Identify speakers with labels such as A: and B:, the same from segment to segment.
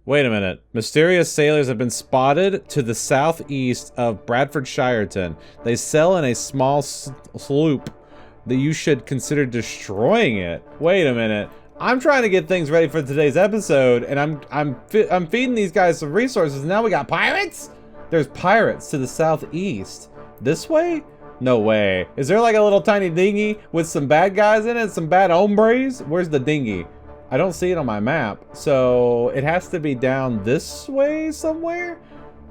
A: Wait a minute. Mysterious sailors have been spotted to the southeast of Bradford Shireton. They sail in a small sloop that you should consider destroying it. Wait a minute. I'm trying to get things ready for today's episode, and I'm feeding these guys some resources. Now we got pirates? There's pirates to the southeast. This way? No way. Is there like a little tiny dinghy with some bad guys in it? Some bad hombres? Where's the dinghy? I don't see it on my map. So it has to be down this way somewhere?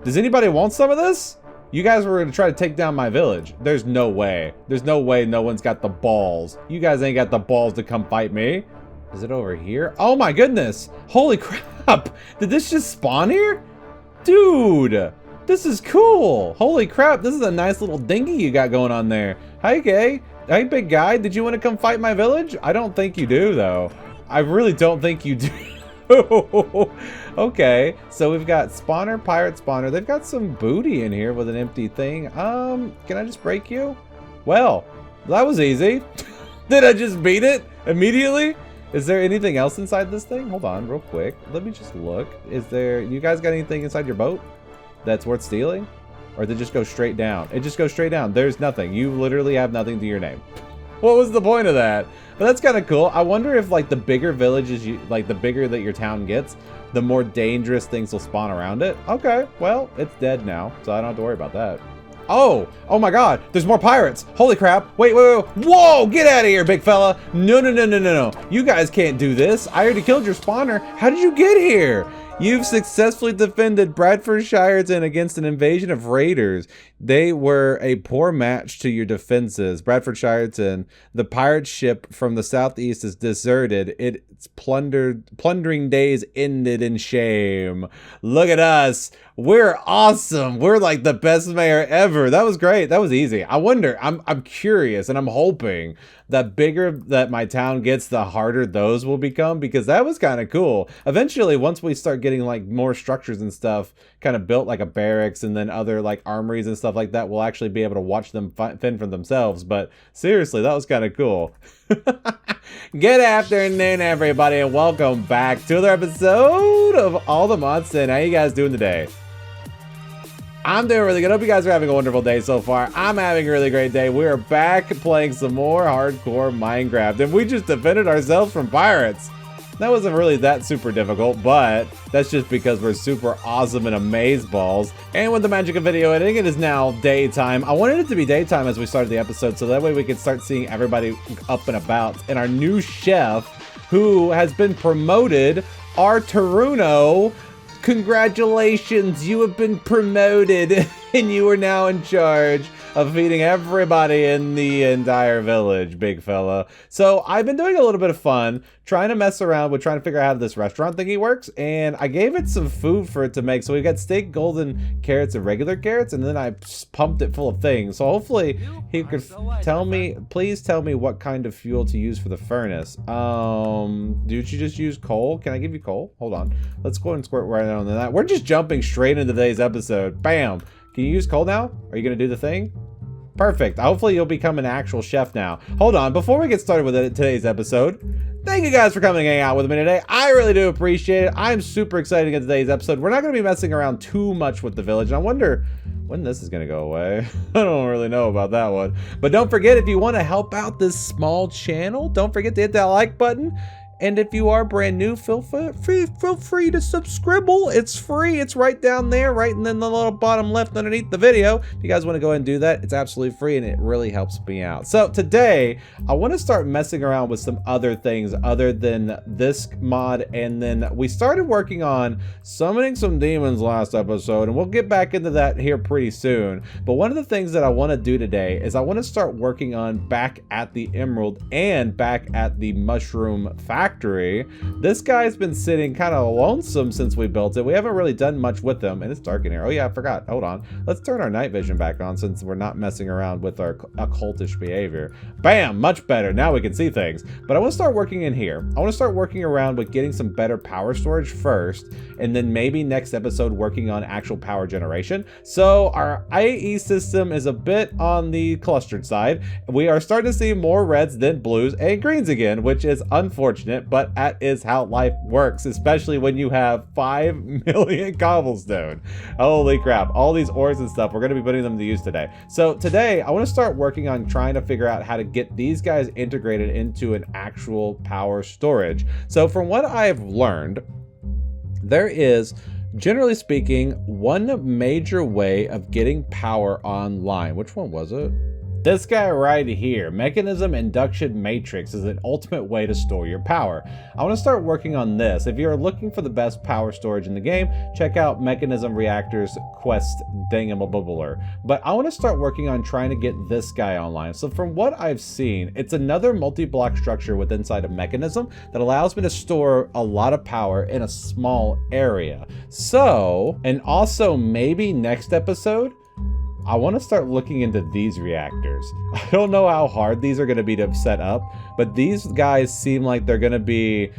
A: Does anybody want some of this? You guys were gonna try to take down my village. There's no way. There's no way no one's got the balls. You guys ain't got the balls to come fight me. Is it over here? Oh my goodness. Holy crap. Did this just spawn here? Dude, this is cool. Holy crap. This is a nice little dinghy you got going on there. Hi, gay. Hey, big guy. Did you want to come fight my village? I don't think you do, though. I really don't think you do. Okay, so we've got spawner, pirate spawner. They've got some booty in here with an empty thing. Can I just break you? Well, that was easy. Did I just beat it immediately? Is there anything else inside this thing? Hold on, real quick. Let me just look. Is there, you guys got anything inside your boat that's worth stealing? Or did it just go straight down? It just goes straight down. There's nothing. You literally have nothing to your name. What was the point of that? But that's kind of cool. I wonder if like the bigger villages, like the bigger that your town gets, the more dangerous things will spawn around it. Okay, well, it's dead now, so I don't have to worry about that. Oh my God, there's more pirates. Holy crap. Wait. Whoa, get out of here, big fella. No. You guys can't do this. I already killed your spawner. How did you get here? You've successfully defended Bradford Shireton against an invasion of raiders. They were a poor match to your defenses. Bradford Shireton, the pirate ship from the southeast is deserted. Its plundering days ended in shame. Look at us. We're awesome. We're like the best mayor ever. That was great. That was easy. I wonder, I'm curious and I'm hoping that bigger that my town gets, the harder those will become, because that was kind of cool. Eventually, once we start getting like more structures and stuff kind of built, like a barracks and then other like armories and stuff like that, we'll actually be able to watch them fend for themselves. But seriously, that was kind of cool. Good afternoon, everybody, and welcome back to another episode of All the Mods. How you guys doing today? I'm doing really good. Hope you guys are having a wonderful day so far. I'm having a really great day. We are back playing some more hardcore Minecraft, and we just defended ourselves from pirates. That wasn't really that super difficult, but that's just because we're super awesome and amazeballs. And with the magic of video editing, it is now daytime. I wanted it to be daytime as we started the episode, so that way we could start seeing everybody up and about. And our new chef, who has been promoted, Arturuno. Congratulations, you have been promoted and you are now in charge of feeding everybody in the entire village, big fella. So I've been doing a little bit of fun, trying to mess around with trying to figure out how this restaurant thingy works, and I gave it some food for it to make. So we've got steak, golden carrots, and regular carrots, and then I pumped it full of things. So hopefully he could tell me, please tell me what kind of fuel to use for the furnace. Did you just use coal? Can I give you coal? Hold on. Let's go and squirt right on that. We're just jumping straight into today's episode. Bam. Can you use coal now? Are you gonna do the thing? Perfect. Hopefully you'll become an actual chef now. Hold on, before we get started with today's episode, thank you guys for coming and hanging out with me today. I really do appreciate it. I'm super excited to get today's episode. We're not going to be messing around too much with the village. And I wonder when this is going to go away. I don't really know about that one. But don't forget, if you want to help out this small channel, don't forget to hit that like button. And if you are brand new, feel free to subscribe. It's free. It's right down there, right in the little bottom left underneath the video. If you guys want to go ahead and do that, it's absolutely free and it really helps me out. So today, I want to start messing around with some other things other than this mod. And then we started working on summoning some demons last episode, and we'll get back into that here pretty soon. But one of the things that I want to do today is I want to start working on back at the Emerald and back at the Mushroom Factory. This guy's been sitting kind of lonesome since we built it. We haven't really done much with him, and it's dark in here. Oh yeah, I forgot. Hold on. Let's turn our night vision back on since we're not messing around with our occultish behavior. Bam, much better. Now we can see things. But I want to start working in here. I want to start working around with getting some better power storage first, and then maybe next episode working on actual power generation. So our IAE system is a bit on the clustered side. We are starting to see more reds than blues and greens again, which is unfortunate. unfortunate, but that is how life works, especially when you have 5 million cobblestone. Holy crap, all these ores and stuff, we're going to be putting them to use today. So today, I want to start working on trying to figure out how to get these guys integrated into an actual power storage. So from what I've learned, there is, generally speaking, one major way of getting power online. Which one was it? This guy right here, Mechanism Induction Matrix, is an ultimate way to store your power. I want to start working on this. If you're looking for the best power storage in the game, check out Mechanism Reactors Quest Dingamaboobler. But I want to start working on trying to get this guy online. So from what I've seen, it's another multi-block structure with inside of Mechanism that allows me to store a lot of power in a small area. So, and also maybe next episode, I want to start looking into these reactors. I don't know how hard these are going to be to set up, but these guys seem like they're going to be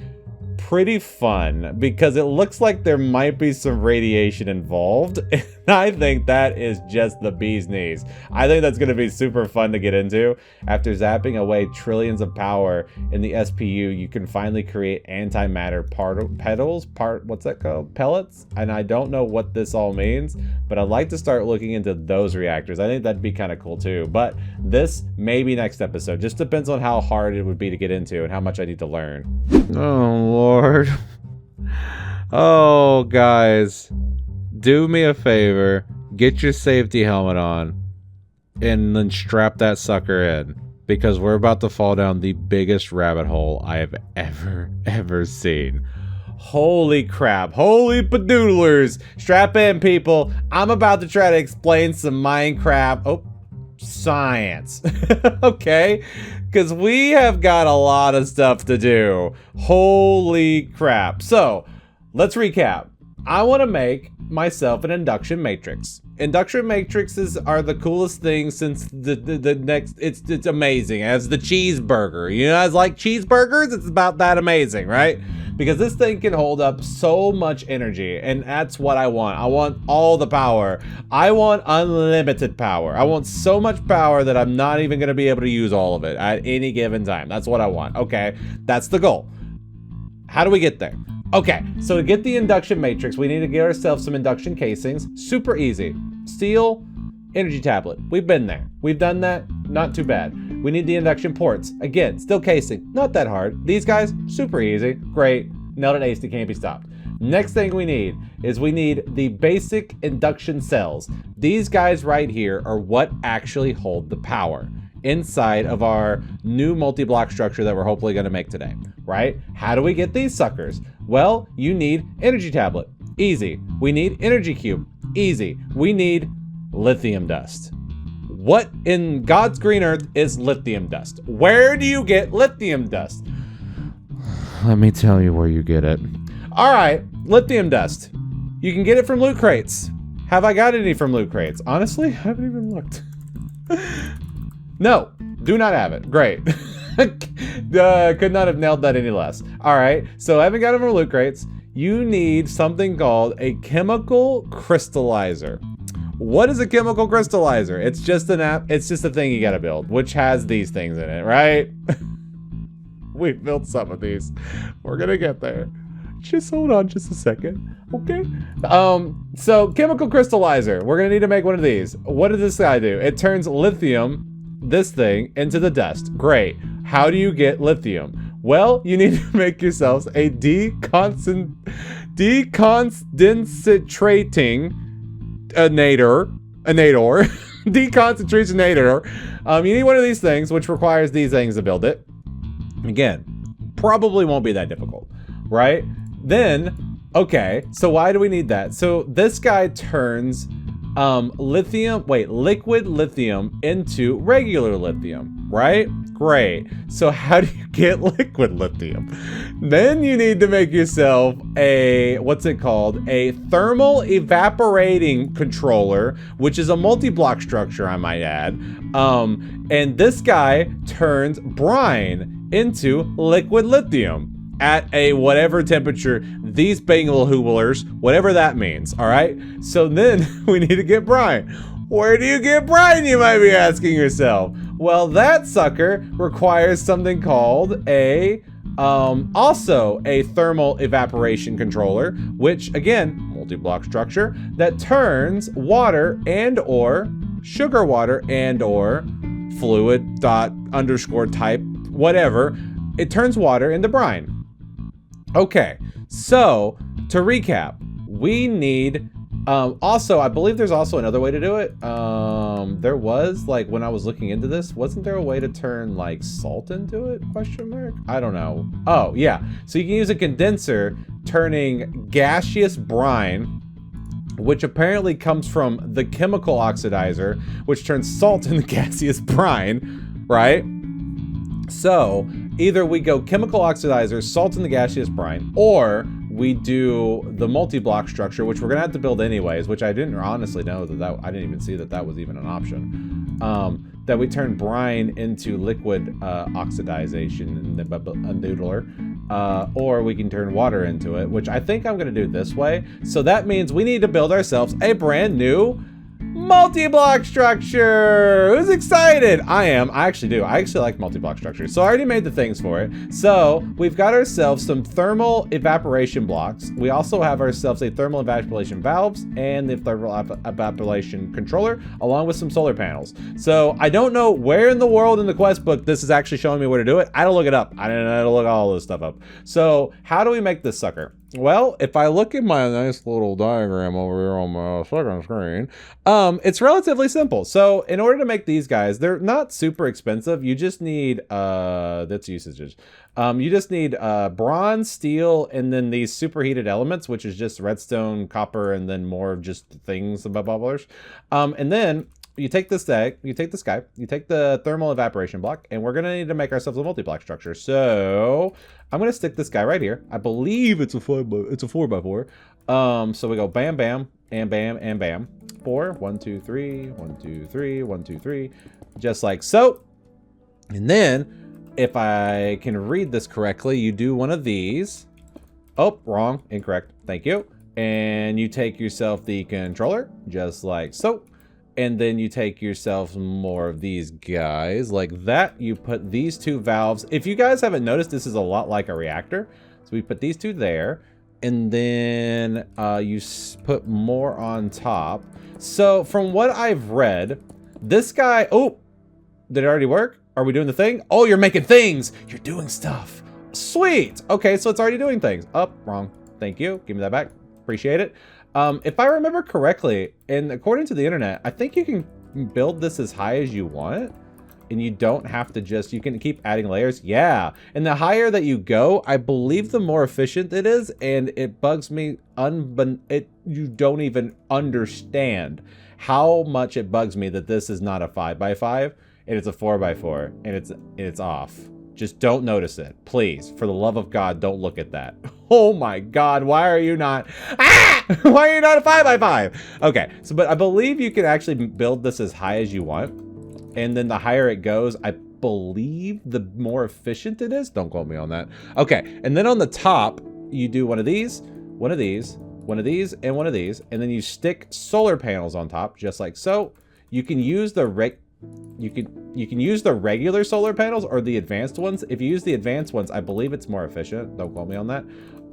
A: pretty fun because it looks like there might be some radiation involved. And I think that is just the bee's knees. I think that's going to be super fun to get into. After zapping away trillions of power in the SPU, you can finally create antimatter what's that called? Pellets? And I don't know what this all means, but I'd like to start looking into those reactors. I think that'd be kind of cool too. But this maybe next episode. Just depends on how hard it would be to get into and how much I need to learn. Oh, Lord. Oh, guys. Do me a favor. Get your safety helmet on. And then strap that sucker in. Because we're about to fall down the biggest rabbit hole I have ever seen. Holy crap. Holy padoodlers. Strap in, people. I'm about to try to explain some Minecraft science. Okay? Because we have got a lot of stuff to do. Holy crap. So, let's recap. I want to make myself an induction matrix. Induction matrices are the coolest thing since the next, it's amazing. As the cheeseburger, you guys like cheeseburgers? It's about that amazing, right? Because this thing can hold up so much energy, and that's what I want. I want all the power. I want unlimited power. I want so much power that I'm not even gonna be able to use all of it at any given time. That's what I want, okay? That's the goal. How do we get there? Okay, so to get the induction matrix, we need to get ourselves some induction casings. Super easy. Steel, energy tablet. We've been there. We've done that. Not too bad. We need the induction ports. Again, still casing. Not that hard. These guys, super easy. Great. Nailed it, aced. Can't be stopped. Next thing we need is we need the basic induction cells. These guys right here are what actually hold the power inside of our new multi-block structure that we're hopefully going to make today, right? How do we get these suckers? Well, you need energy tablet. Easy. We need energy cube. Easy. We need lithium dust. What in God's green earth is lithium dust? Where do you get lithium dust? Let me tell you where you get it. All right, lithium dust. You can get it from loot crates. Have I got any from loot crates? Honestly, I haven't even looked. No, do not have it. Great. Could not have nailed that any less. All right, so I haven't got it from loot crates. You need something called a chemical crystallizer. What is a chemical crystallizer? It's just an app. It's just a thing you gotta build, which has these things in it, right? We've built some of these. We're gonna get there. Just hold on just a second, okay? So chemical crystallizer. We're gonna need to make one of these. What does this guy do? It turns lithium, this thing, into the dust. Great. How do you get lithium? Well, you need to make yourselves a deconcentrating deconcentrationator. You need one of these things, which requires these things to build it. Again, probably won't be that difficult, right? Then, okay, so why do we need that? So this guy turns liquid lithium into regular lithium, right? Great. So how do you get liquid lithium? Then you need to make yourself a, what's it called? A thermal evaporating controller, which is a multi-block structure, I might add. And this guy turns brine into liquid lithium at a whatever temperature, these bangle-hooblers, whatever that means, all right? So then we need to get brine. Where do you get brine, you might be asking yourself? Well, that sucker requires something called a Also a thermal evaporation controller, which again, multi-block structure that turns water and or sugar water and or fluid dot underscore type, whatever. It turns water into brine. Okay, so to recap, we need, also, I believe there's also another way to do it. There was, like, when I was looking into this, wasn't there a way to turn, like, salt into it? Question mark? I don't know. Oh, yeah. So you can use a condenser turning gaseous brine, which apparently comes from the chemical oxidizer, which turns salt into gaseous brine, right? So either we go chemical oxidizer, salt in the gaseous brine, or we do the multi-block structure, which we're gonna have to build anyways, which I didn't honestly know that I didn't even see that was even an option. That we turn brine into liquid oxidization in the noodler, or we can turn water into it, which I think I'm gonna do this way. So that means we need to build ourselves a brand new multi-block structure. Who's excited? I am. I actually do. I actually like multi-block structures. So I already made the things for it. So we've got ourselves some thermal evaporation blocks. We also have ourselves a thermal evaporation valves and the thermal evaporation controller, along with some solar panels. So I don't know where in the world in the quest book this is actually showing me where to do it. I had to look it up. I didn't know to look all this stuff up. So how do we make this sucker? Well, if I look at my nice little diagram over here on my second screen, it's relatively simple. So in order to make these guys, they're not super expensive. You just need, that's usages. You just need bronze, steel, and then these superheated elements, which is just redstone, copper, and then more just things above bubblers. And then you take this egg, you take this guy, you take the thermal evaporation block, and we're gonna need to make ourselves a multi-block structure. So I'm gonna stick this guy right here. I believe it's a 4x4. So we go bam, bam, and bam, and bam. 4, 1, 2, 3, 1, 2, 3, 1, 2, 3, just like so. And then, if I can read this correctly, you do one of these. Oh, wrong, incorrect. Thank you. And you take yourself the controller, just like so. And then you take yourself more of these guys like that. You put these two valves. If you guys haven't noticed, this is a lot like a reactor. So we put these two there, and then you put more on top. So from what I've read, this guy, oh, did it already work? Are we doing the thing? Oh, you're making things. You're doing stuff. Sweet. Okay, so it's already doing things. Oh, wrong. Thank you. Give me that back. Appreciate it. If I remember correctly, and according to the internet, I think you can build this as high as you want, and you don't have to just, you can keep adding layers. Yeah, and the higher that you go, I believe the more efficient it is, and it bugs me, you don't even understand how much it bugs me that this is not a 5x5, and it's a 4x4, and it's off. Just don't notice it. Please, for the love of God, don't look at that. Oh my God, why are you not? Ah! Why are you not a 5x5? Okay, so, but I believe you can actually build this as high as you want. And then the higher it goes, I believe the more efficient it is. Don't quote me on that. Okay, and then on the top, you do one of these, one of these, one of these, and one of these. And then you stick solar panels on top, just like so. You can use the you can use the regular solar panels or the advanced ones. If you use the advanced ones, I believe it's more efficient. Don't quote me on that.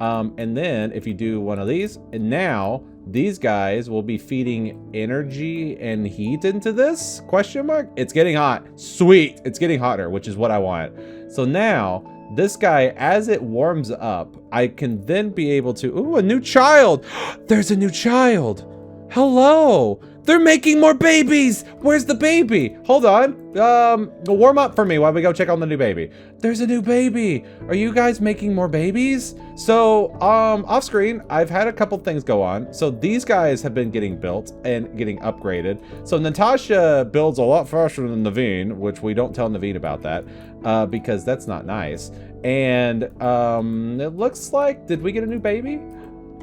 A: And then if you do one of these, and now these guys will be feeding energy and heat into this, question mark? It's getting hot. Sweet. It's getting hotter, which is what I want. So now this guy, as it warms up, I can then be able to, ooh, a new child. There's a new child. Hello. They're making more babies. Where's the baby? Hold on. Warm up for me while we go check on the new baby. There's a new baby. Are you guys making more babies? So, off screen, I've had a couple things go on. So these guys have been getting built and getting upgraded. So Natasha builds a lot faster than Naveen, which we don't tell Naveen about that, because that's not nice. And it looks like, did we get a new baby?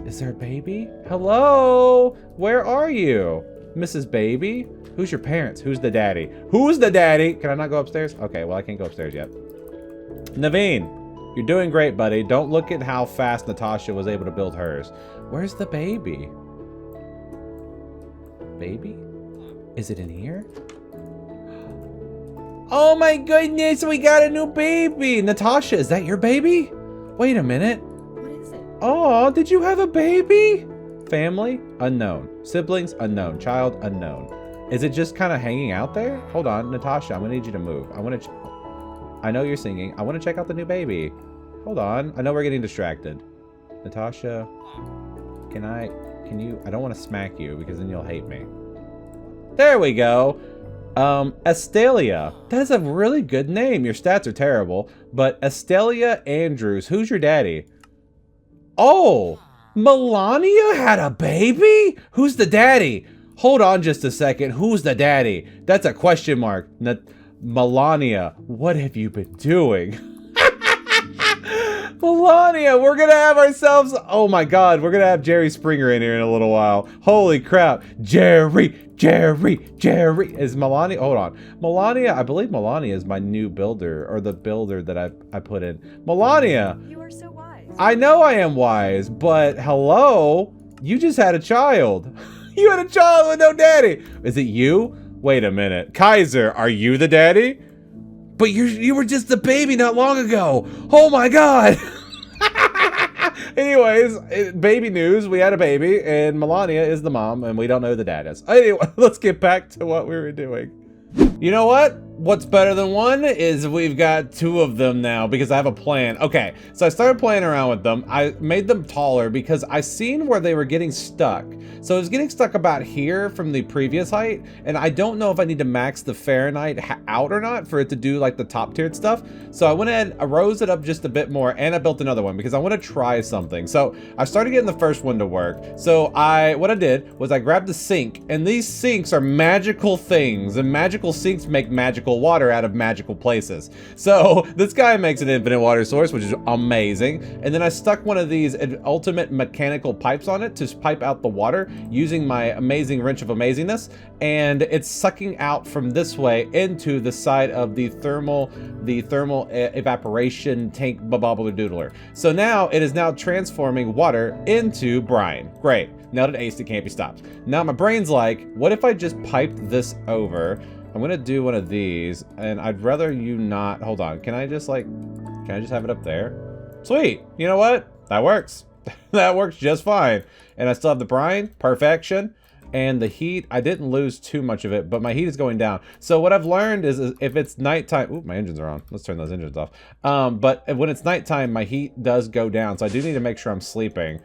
A: Is there a baby? Hello? Where are you? Mrs. Baby? Who's your parents? Who's the daddy? Who's the daddy? Can I not go upstairs? Okay, well, I can't go upstairs yet. Naveen, you're doing great, buddy. Don't look at how fast Natasha was able to build hers. Where's the baby? Baby? Is it in here? Oh my goodness, we got a new baby. Natasha, is that your baby? Wait a minute.
B: What is it?
A: Oh, did you have a baby? Family? Unknown. Siblings? Unknown. Child? Unknown. Is it just kind of hanging out there? Hold on, Natasha, I'm gonna need you to move. I know you're singing. I want to check out the new baby. Hold on. I know we're getting distracted. Natasha, can you, I don't want to smack you because then you'll hate me. There we go. Estelia. That is a really good name. Your stats are terrible, but Estelia Andrews. Who's your daddy? Oh, Melania had a baby? Who's the daddy? Hold on just a second. Who's the daddy? That's a question mark. Melania, what have you been doing? Melania, we're gonna have ourselves, oh my god, we're gonna have Jerry Springer in here in a little while. Holy crap. Jerry. Is Melania, hold on. Melania, I believe Melania is my new builder, or the builder that I put in. Melania.
B: You are so wise.
A: I know I am wise, but hello? You just had a child. You had a child with no daddy. Is it you? Wait a minute. Kaiser, are you the daddy? But you were just a baby not long ago. Oh my god. Anyways, baby news. We had a baby, and Melania is the mom, and we don't know who the dad is. Anyway, let's get back to what we were doing. You know what? What's better than one is we've got two of them now because I have a plan. Okay, so I started playing around with them. I made them taller because I seen where they were getting stuck. So it was getting stuck about here from the previous height, and I don't know if I need to max the Fahrenheit out or not for it to do like the top tiered stuff. So I went ahead, I rose it up just a bit more, and I built another one because I want to try something. So I started getting the first one to work. So what I did was I grabbed the sink, and these sinks are magical things, and magical sinks make magical water out of magical places. So this guy makes an infinite water source, which is amazing. And then I stuck one of these ultimate mechanical pipes on it to pipe out the water using my amazing wrench of amazingness. And it's sucking out from this way into the side of the thermal evaporation tank babbler doodler. So now it is now transforming water into brine. Great. Now that aced, it can't be stopped. Now my brain's like, what if I just piped this over? I'm gonna do one of these, and I'd rather you not, hold on, can I just have it up there? Sweet, you know what? That works. That works just fine. And I still have the brine, perfection. And the heat, I didn't lose too much of it, but my heat is going down. So what I've learned is if it's nighttime, ooh, my engines are on. Let's turn those engines off. But when it's nighttime, my heat does go down. So I do need to make sure I'm sleeping.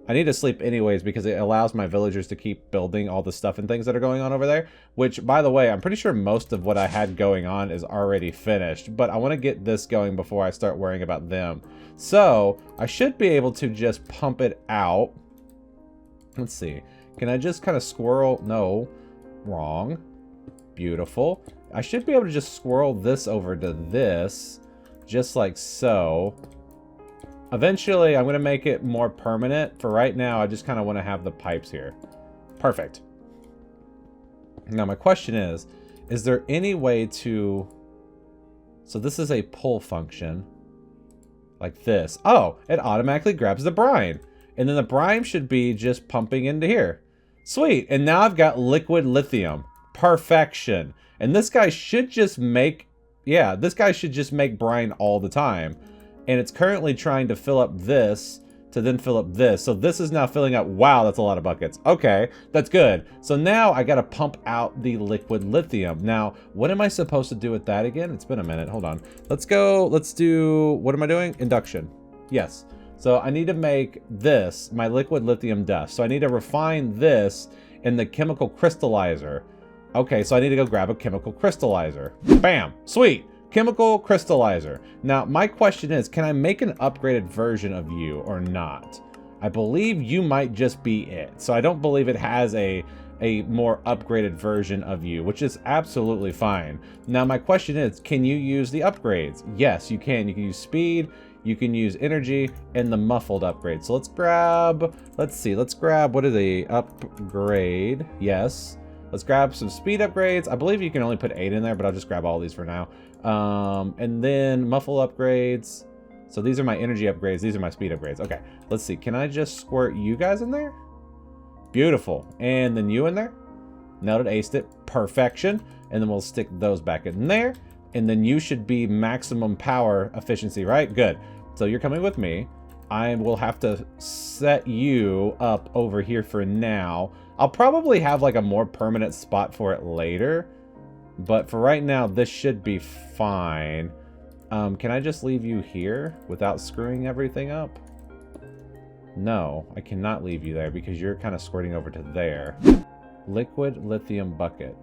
A: I need to sleep anyways because it allows my villagers to keep building all the stuff and things that are going on over there. Which, by the way, I'm pretty sure most of what I had going on is already finished. But I want to get this going before I start worrying about them. So I should be able to just pump it out. Let's see. Can I just kind of squirrel? No. Wrong. Beautiful. I should be able to just squirrel this over to this. Just like so. Eventually, I'm going to make it more permanent. For right now, I just kind of want to have the pipes here. Perfect. Now, my question is there any way to... So this is a pull function. Like this. Oh, it automatically grabs the brine. And then the brine should be just pumping into here. Sweet. And now I've got liquid lithium. Perfection. And this guy should just make... Yeah, this guy should just make brine all the time. And it's currently trying to fill up this to then fill up this. So this is now filling up. Wow, that's a lot of buckets. Okay, that's good. So now I got to pump out the liquid lithium. Now, what am I supposed to do with that again? It's been a minute. Hold on. Let's go. Let's do, what am I doing? Induction. Yes. So I need to make this my liquid lithium dust. So I need to refine this in the chemical crystallizer. Okay, so I need to go grab a chemical crystallizer. Bam. Sweet. Chemical crystallizer. Now, my question is, can I make an upgraded version of you or not? I believe you might just be it. So I don't believe it has a more upgraded version of you, which is absolutely fine. Now, my question is, can you use the upgrades? Yes, you can. You can use speed, you can use energy, and the muffled upgrade. So let's grab, what are the upgrade? Yes. Let's grab some speed upgrades. I believe you can only put 8 in there, but I'll just grab all these for now. And then muffle upgrades. So these are my energy upgrades. These are my speed upgrades. Okay, let's see. Can I just squirt you guys in there? Beautiful. And then you in there. Nailed it, aced it. Perfection. And then we'll stick those back in there. and then you should be maximum power efficiency, right? Good. So you're coming with me. I will have to set you up over here for now. I'll probably have like a more permanent spot for it later, but for right now, this should be fine. Can I just leave you here without screwing everything up? No, I cannot leave you there because you're kind of squirting over to there. Liquid lithium bucket.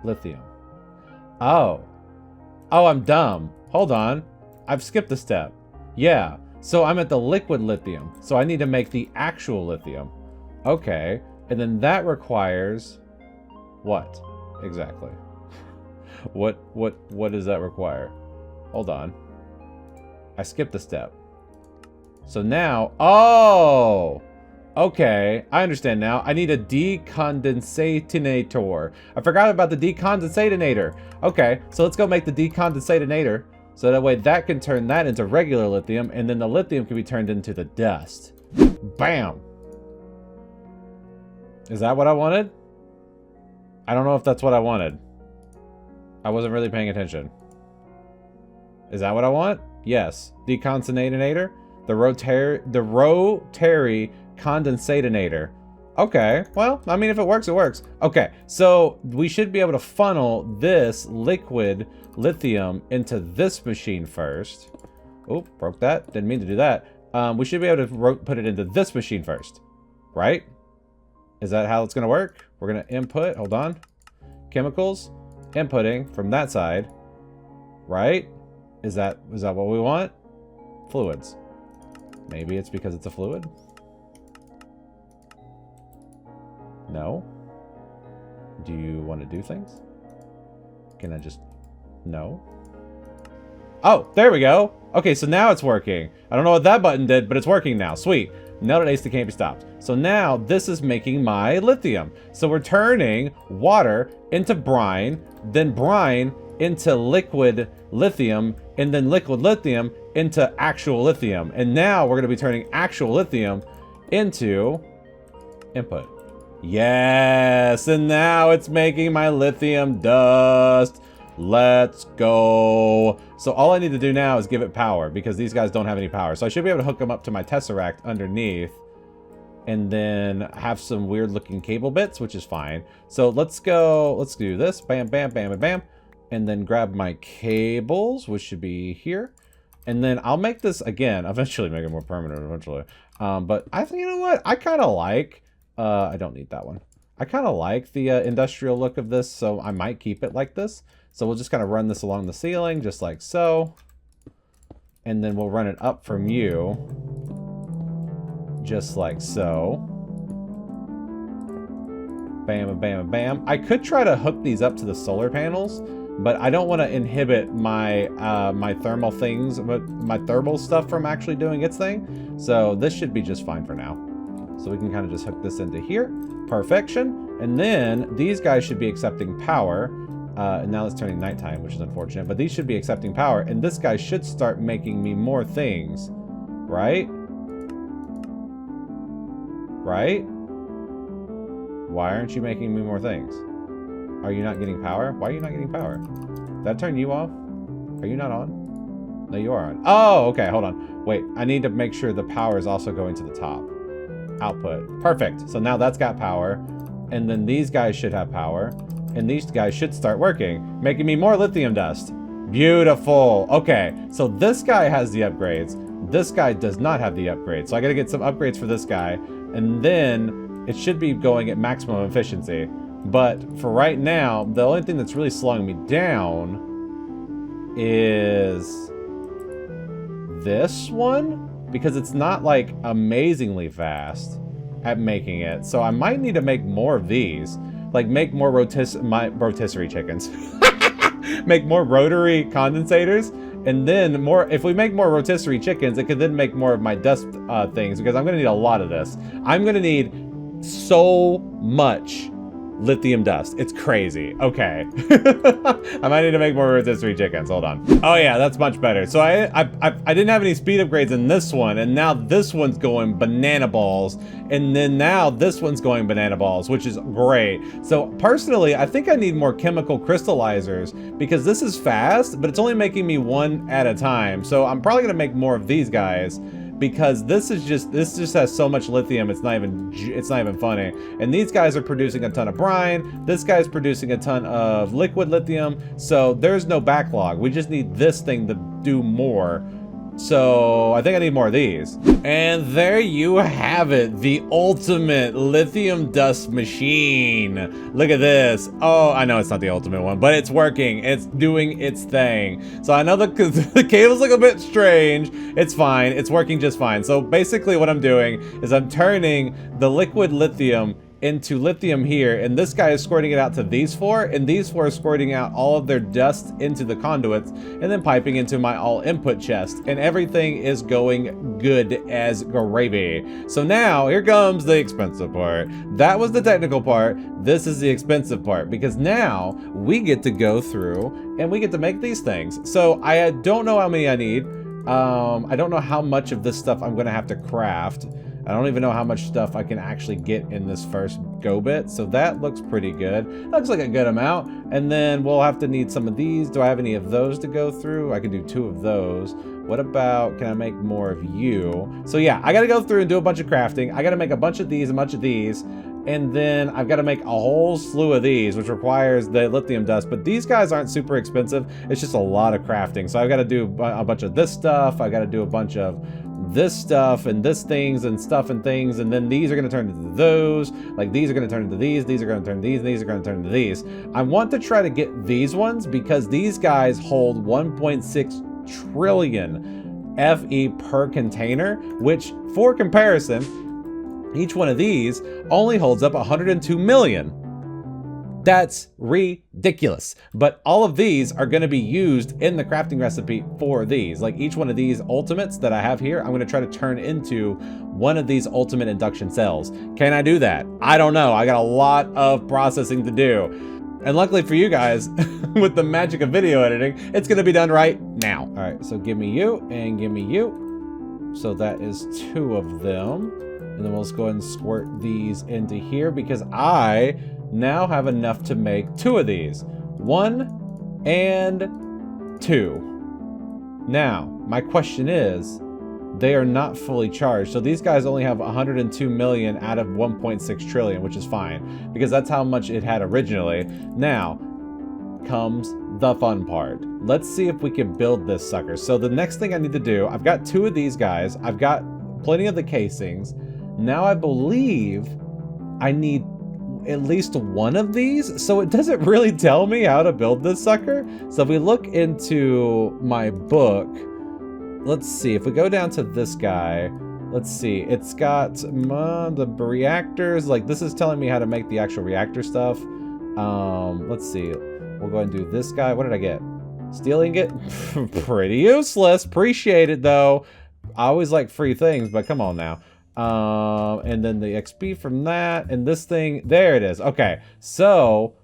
A: Lithium. Oh. Oh, I'm dumb. Hold on. I've skipped a step. Yeah. So I'm at the liquid lithium. So I need to make the actual lithium. Okay. And then that requires what? Exactly. What does that require? Hold on. I skipped a step. So now, oh, okay, I understand now. I need a decondensatinator. I forgot about the decondensatinator. Okay, so let's go make the decondensatinator. So that way that can turn that into regular lithium, and then the lithium can be turned into the dust. Bam. Is that what I wanted? I don't know if that's what I wanted. I wasn't really paying attention. Is that what I want? Yes. Decondensatinator. The rotary condensatinator. Okay. Well, I mean, if it works, it works. Okay. So we should be able to funnel this liquid lithium into this machine first. Oh, broke that. Didn't mean to do that. We should be able to put it into this machine first. Right? Is that how it's going to work? We're going to input. Hold on. Chemicals. Inputting from that side. Right? Is that what we want? Fluids. Maybe it's because it's a fluid? No? Do you want to do things? Can I just... No? Oh, there we go! Okay, so now it's working. I don't know what that button did, but it's working now. Sweet. Nailed it, ace, that can't be stopped. So now this is making my lithium. So we're turning water into brine, then brine into liquid lithium, and then liquid lithium into actual lithium. And now we're going to be turning actual lithium into input. Yes, and now it's making my lithium dust. Let's go. So all I need to do now is give it power because these guys don't have any power. So I should be able to hook them up to my Tesseract underneath and then have some weird looking cable bits, which is fine. So let's go, let's do this. Bam, bam, bam, and bam. And then grab my cables, which should be here. And then I'll make this, again, eventually make it more permanent eventually. But I think, you know what? I kind of like, I don't need that one. I kind of like the industrial look of this, so I might keep it like this. So we'll just kind of run this along the ceiling, just like so. And then we'll run it up from you, just like so. Bam, and bam, and bam. I could try to hook these up to the solar panels, but I don't want to inhibit my my thermal things, my thermal stuff from actually doing its thing. So this should be just fine for now. So we can kind of just hook this into here. Perfection. And then these guys should be accepting power. And now it's turning nighttime, which is unfortunate. But these should be accepting power. And this guy should start making me more things. Right? Right? Why aren't you making me more things? Are you not getting power? Why are you not getting power? Did that turn you off? Are you not on? No, you are on. Oh, okay. Hold on. Wait, I need to make sure the power is also going to the top. Output. Perfect. So now that's got power. And then these guys should have power. And these guys should start working, making me more lithium dust. Beautiful. Okay, so this guy has the upgrades. This guy does not have the upgrades. So I gotta get some upgrades for this guy. And then it should be going at maximum efficiency. But for right now, the only thing that's really slowing me down is this one. Because it's not like amazingly fast at making it. So I might need to make more of these. Like make more rotisserie chickens. Make more rotary condensators. And then more, if we make more rotisserie chickens, it could then make more of my dust things because I'm gonna need a lot of this. I'm gonna need so much lithium dust. It's crazy. Okay. I might need to make more rotisserie chickens. Hold on. Oh yeah, that's much better. So I didn't have any speed upgrades in this one, and now this one's going banana balls, and then now this one's going banana balls, which is great. So personally, I think I need more chemical crystallizers because this is fast, but it's only making me one at a time. So I'm probably gonna make more of these guys, because this just has so much lithium, it's not even funny. And these guys are producing a ton of brine. This guy's producing a ton of liquid lithium. So there's no backlog. We just need this thing to do more. So I think I need more of these. And there you have it, the ultimate lithium dust machine. Look at this. Oh, I know it's not the ultimate one, but it's working. It's doing its thing. So I know the cables look a bit strange. It's fine. It's working just fine. So basically what I'm doing is I'm turning the liquid lithium into lithium here, and this guy is squirting it out to these four, and these four are squirting out all of their dust into the conduits and then piping into my all input chest, and everything is going good as gravy. So now here comes the expensive part. That was the technical part. This is the expensive part, because now we get to go through and we get to make these things. So I don't know how many I need. I don't know how much of this stuff I'm gonna have to craft. I don't even know how much stuff I can actually get in this first go bit. So that looks pretty good. That looks like a good amount. And then we'll have to need some of these. Do I have any of those to go through? I can do 2 of those. What about, can I make more of you? So yeah, I gotta go through and do a bunch of crafting. I gotta make a bunch of these, a bunch of these. And then I've got to make a whole slew of these, which requires the lithium dust. But these guys aren't super expensive. It's just a lot of crafting. So I've got to do a bunch of this stuff. I got to do a bunch of this stuff and this things and stuff and things. And then these are going to turn into those. Like these are going to turn into these. These are going to turn into these. And these are going to turn into these. I want to try to get these ones because these guys hold 1.6 trillion FE per container, which for comparison, each one of these only holds up 102 million. That's ridiculous. But all of these are going to be used in the crafting recipe for these. Like each one of these ultimates that I have here, I'm going to try to turn into one of these ultimate induction cells. Can I do that? I don't know. I got a lot of processing to do. And luckily for you guys, with the magic of video editing, it's going to be done right now. All right, so give me you and give me you. So that is 2 of them. And then we'll just go ahead and squirt these into here because I now have enough to make 2 of these. 1 and 2. Now, my question is, they are not fully charged. So these guys only have 102 million out of 1.6 trillion, which is fine because that's how much it had originally. Now comes the fun part. Let's see if we can build this sucker. So the next thing I need to do, I've got 2 of these guys. I've got plenty of the casings. Now I believe I need at least 1 of these. So it doesn't really tell me how to build this sucker. So if we look into my book, let's see, if we go down to this guy, let's see, it's got the reactors, like this is telling me how to make the actual reactor stuff. Let's see, we'll go ahead and do this guy. What did I get? Steel ingot? Pretty useless. Appreciate it though. I always like free things, but come on now. And then the XP from that, and this thing, there it is. Okay, so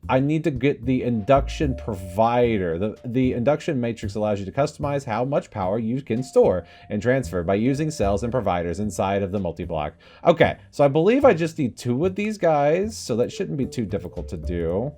A: I need to get the induction provider. The induction matrix allows you to customize how much power you can store and transfer by using cells and providers inside of the multi-block. Okay, so I believe I just need 2 of these guys, so that shouldn't be too difficult to do.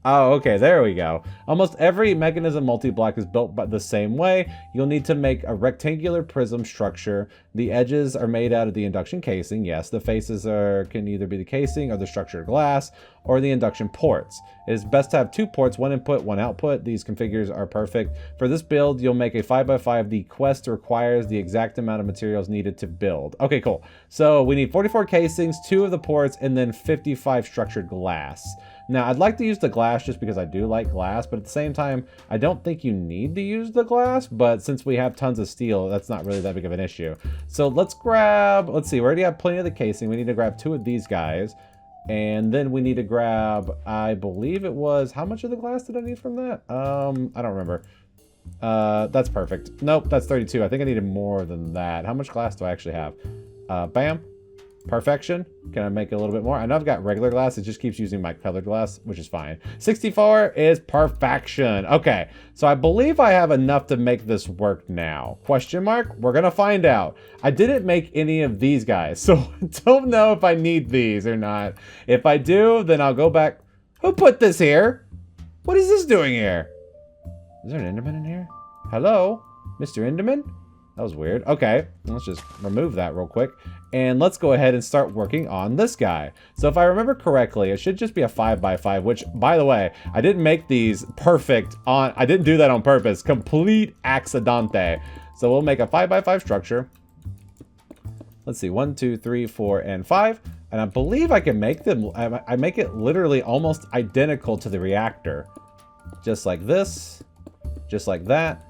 A: Oh, okay, there we go. Almost every mechanism multi-block is built by the same way. You'll need to make a rectangular prism structure. The edges are made out of the induction casing. Yes, the faces can either be the casing or the structured glass or the induction ports. It is best to have 2 ports, 1 input, 1 output. These configures are perfect. For this build, you'll make a 5x5. The quest requires the exact amount of materials needed to build. Okay, cool. So we need 44 casings, 2 of the ports, and then 55 structured glass. Now, I'd like to use the glass just because I do like glass, but at the same time, I don't think you need to use the glass, but since we have tons of steel, that's not really that big of an issue. So let's see, we already have plenty of the casing. We need to grab 2 of these guys, and then we need to grab, I believe it was, how much of the glass did I need from that? I don't remember. That's perfect. Nope, that's 32. I think I needed more than that. How much glass do I actually have? Bam. Perfection. Can I make it a little bit more? I know I've got regular glass. It just keeps using my colored glass, which is fine. 64 is perfection. Okay, so I believe I have enough to make this work now. Question mark? We're gonna find out. I didn't make any of these guys, so I don't know if I need these or not. If I do, then I'll go back. Who put this here? What is this doing here? Is there an Enderman in here? Hello, Mr. Enderman? That was weird. Okay, let's just remove that real quick. And let's go ahead and start working on this guy. So if I remember correctly, it should just be a 5x5, which, by the way, I didn't make these perfect on, I didn't do that on purpose. Complete accidente. So we'll make a 5x5 structure. Let's see, 1, 2, 3, 4, and 5. And I believe I can make them, I make it literally almost identical to the reactor. Just like this, just like that,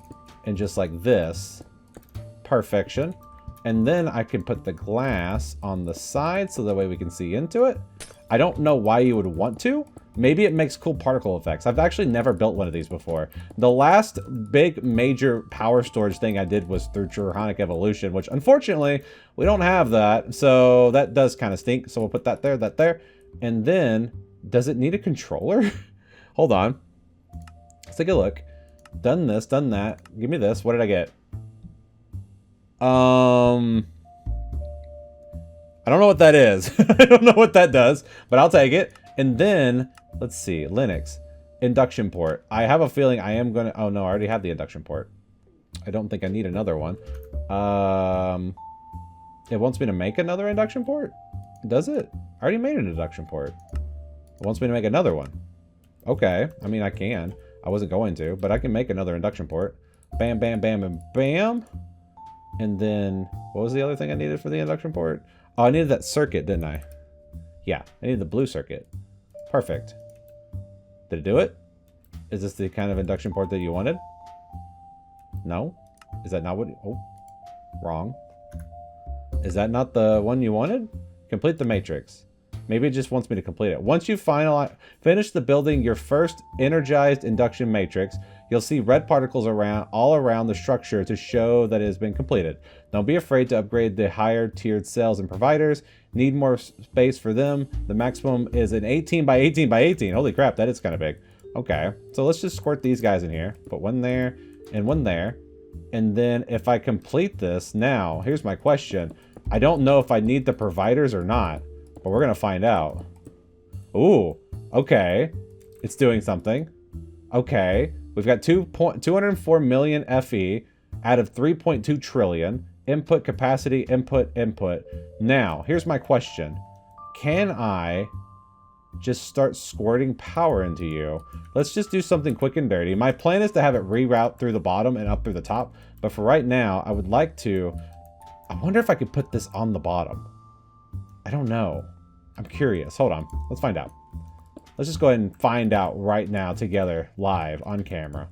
A: and just like this. Perfection. And then I can put the glass on the side so that way we can see into it. I don't know why you would want to. Maybe it makes cool particle effects. I've actually never built one of these before. The last big major power storage thing I did was through Draconic Evolution, which unfortunately we don't have that. So that does kind of stink. So we'll put that there. And then, does it need a controller? Hold on. Let's take a look. Done this, done that. Give me this. What did I get? I don't know what that is. I don't know what that does, but I'll take it. And then, let's see, Linux. Induction port. I have a feeling I am gonna, oh no, I already have the induction port. I don't think I need another one. It wants me to make another induction port? Does it? I already made an induction port. It wants me to make another one. Okay, I mean, I can. I wasn't going to, but I can make another induction port. Bam, bam, bam, and bam. And then, what was the other thing I needed for the induction port? Oh, I needed that circuit, didn't I? Yeah, I needed the blue circuit. Perfect. Did it do it? Is this the kind of induction port that you wanted? No? Is that not what... Oh, wrong. Is that not the one you wanted? Complete the matrix. Maybe it just wants me to complete it. Once you finish the building your first energized induction matrix, you'll see red particles all around the structure to show that it has been completed. Don't be afraid to upgrade the higher tiered cells and providers. Need more space for them. The maximum is an 18 by 18 by 18. Holy crap, that is kind of big. Okay, so let's just squirt these guys in here. Put one there and one there. And then if I complete this now, here's my question. I don't know if I need the providers or not. But we're going to find out. Ooh, okay. It's doing something. Okay. We've got 204 million FE out of 3.2 trillion. Input capacity, input. Now, here's my question. Can I just start squirting power into you? Let's just do something quick and dirty. My plan is to have it reroute through the bottom and up through the top. But for right now, I would like to... I wonder if I could put this on the bottom. I don't know. I'm curious. Hold on. Let's find out. Let's just go ahead and find out right now together, live, on camera.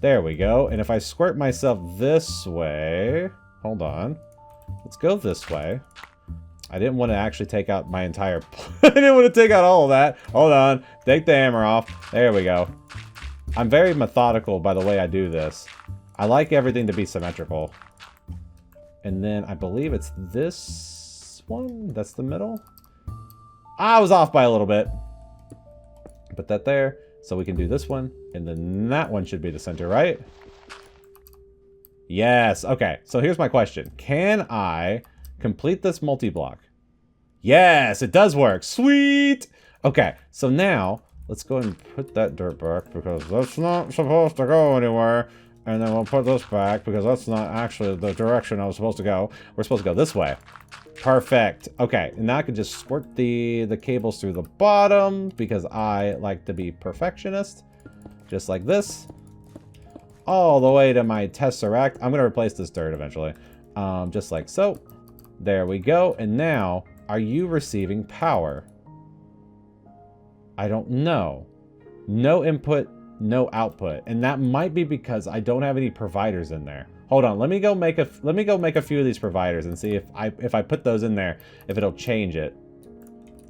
A: There we go. And if I squirt myself this way... Hold on. Let's go this way. I didn't want to actually take out my entire... I didn't want to take out all of that. Hold on. Take the hammer off. There we go. I'm very methodical by the way I do this. I like everything to be symmetrical. And then I believe it's this one. That's the middle. I was off by a little bit. Put that there. So we can do this one. And then that one should be the center, right? Yes. Okay. So here's my question. Can I complete this multi-block? Yes, it does work. Sweet. Okay. So now let's go and put that dirt back because that's not supposed to go anywhere. And then we'll put this back because that's not actually the direction I was supposed to go. We're supposed to go this way. Perfect. Okay, and now I can just squirt the cables through the bottom because I like to be perfectionist. Just like this. All the way to my tesseract. I'm going to replace this dirt eventually. Just like so. There we go. And now, are you receiving power? I don't know. No input, no output. And that might be because I don't have any providers in there. Hold on, let me go make a few of these providers and see if I put those in there, if it'll change it.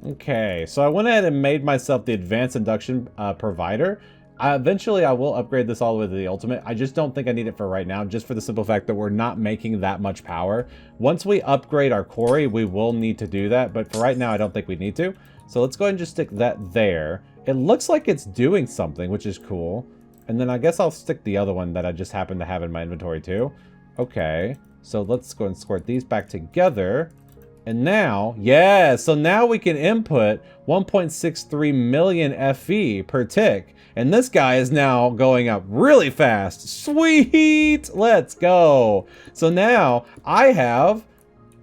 A: Okay, so I went ahead and made myself the advanced induction provider, Eventually, I will upgrade this all the way to the ultimate. I just don't think I need it for right now, just for the simple fact that we're not making that much power. Once we upgrade our quarry, we will need to do that, but for right now, I don't think we need to. So let's go ahead and just stick that there. It looks like it's doing something, which is cool. And then I guess I'll stick the other one that I just happen to have in my inventory too. Okay, so let's go and squirt these back together. And now, yeah, so now we can input 1.63 million FE per tick. And this guy is now going up really fast. Sweet! Let's go. So now I have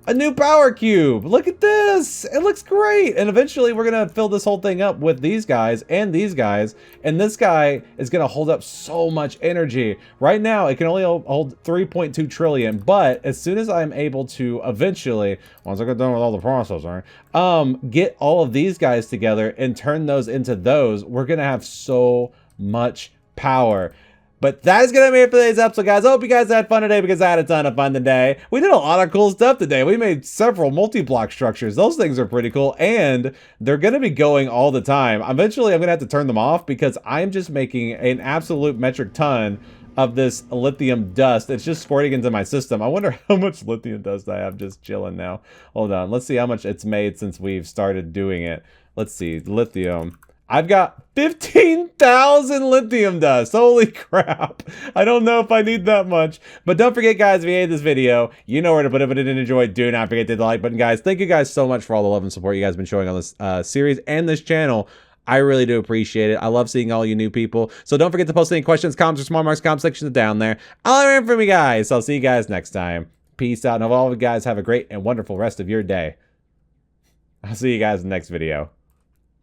A: a new power cube. Look at this. It looks great. And eventually we're going to fill this whole thing up with these guys. And this guy is going to hold up so much energy. Right now, it can only hold 3.2 trillion. But as soon as I'm able to eventually, once I get done with all the processing, get all of these guys together and turn those into those, we're going to have so much power. But that is going to be it for today's episode, guys. I hope you guys had fun today because I had a ton of fun today. We did a lot of cool stuff today. We made several multi-block structures. Those things are pretty cool, and they're going to be going all the time. Eventually, I'm going to have to turn them off because I'm just making an absolute metric ton of this lithium dust. It's just squirting into my system. I wonder how much lithium dust I have just chilling now. Hold on. Let's see how much it's made since we've started doing it. Let's see. Lithium. I've got 15,000 lithium dust. Holy crap. I don't know if I need that much. But don't forget, guys, if you hated this video, you know where to put it. If you didn't enjoy it, do not forget to hit the like button, guys. Thank you guys so much for all the love and support you guys have been showing on this series and this channel. I really do appreciate it. I love seeing all you new people. So don't forget to post any questions, comments, or small marks, comment sections down there. I'll hear from you guys. So I'll see you guys next time. Peace out. And all of you guys have a great and wonderful rest of your day. I'll see you guys in the next video.